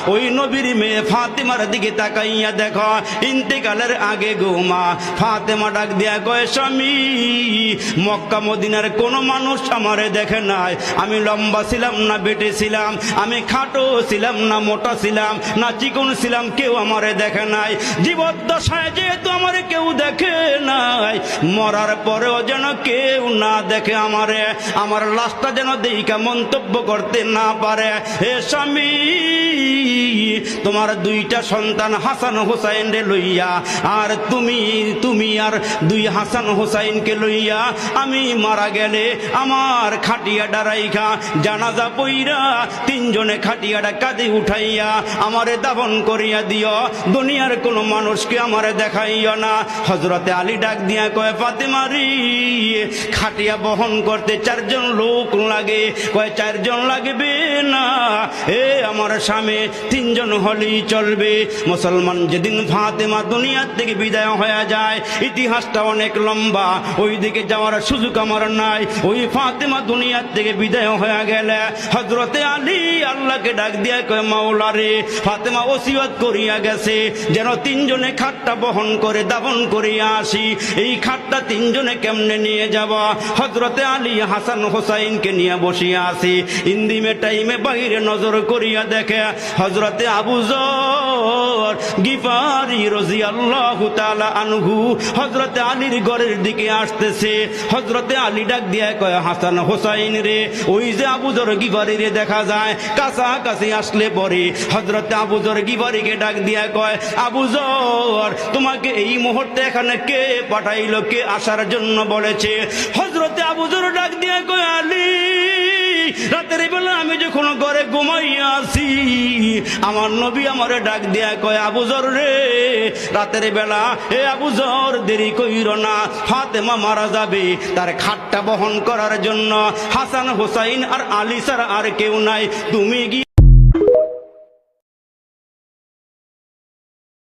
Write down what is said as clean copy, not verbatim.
ওই নবীর মেয়ে ফাতেমার দিকে তাকাইয়া দেখো ইন্তেকালের আগে গো মা ফাতেমা ডাক দিয়া কয় স্বামী মক্কা মদিনার কোন মানুষ আমারে দেখে নাই আমি লম্বা ছিলাম না বেটে ছিলাম আমি খাটো ছিলাম না মোটা ছিলাম না চিকন ছিলাম কেউ আমারে দেখে নাই জীবদ্দশায় যেহেতু আমারে কেউ দেখে নাই মরার পরেও যেন কেউ না দেখে আমারে আমার লাশটা যেন দেইকা মন্তব্য করতে না পারে হে স্বামী তোমার দুইটা সন্তান হাসান হোসাইন রে লইয়া আর তুমি আর দুই হাসান হোসাইনকে লইয়া আমি মারা গেলে আমার খাটিয়াটা রাইখা জানাজা পইরা তিনজনে খাটিয়াটা কাঁধে উঠাইয়া আমারে দাফন করিয়া দিও দুনিয়ার কোনো মানুষকে আমারে দেখাইও না হযরতে আলী ডাক দিয়া কয় ফাতেমা রে খাটিয়া বহন করতে চারজন লোক লাগে কয় চারজন লাগবে না এ আমার স্বামী তিনজন হলেই চলবে মুসলমান যেদিন ফাতেমা দুনিয়ার থেকে বিদায় হয়ে যায় ইতিহাসটা অনেক লম্বা ওই দিকে যাওয়ার সুযোগ আমার নাই ওই ফাতেমা দুনিয়ার থেকে বিদায় হয়ে গেলে হযরতে আলী আল্লাহকে ডাক দিয়া কয় মাওলা রে ফাতেমা ওসিয়ত করিয়া গেছে যেন তিনজনে খাটটা বহন করে দাফন করিয়া আসি এই খাটটা তিনজনে কেমনে নিয়ে যাব হযরতে আলী হাসান হোসাইনকে নিয়ে বসিয়া আছি ইন্দিমে টাইমে বাইরে নজর করিয়া দেখে হযরতে আবু যর গিফারি রাদিয়াল্লাহু তাআলা আনহু হযরতে আলীর ঘরের দিকে আসতেছে হযরতে আলী ডাক দিয়া কয় হাসান হোসাইন রে ওই যে আবু যর গিফারি রে দেখা যায় কাছাকাছি আসলে পরে হযরতে আবু যর গিফারিকে ডাক দিয়া কয় আবু যর তোমাকে এই মুহূর্তে এখানে কে পাঠাইলো কে আসার জন্য বলেছে হযরতে আবু যর ডাক দিয়া কয় আলী রাতের বেলা আমি যখন ঘরে ঘুমাইয়া আছি আমার নবী আমারে ডাক দিয়া কয় আবু যর রে রাতের বেলা হে আবু যর দেরি কইরো না ফাতেমা মারা যাবে তার খাটটা বহন করার জন্য হাসান হোসাইন আর আলী ছাড়া আর কেউ নাই তুমি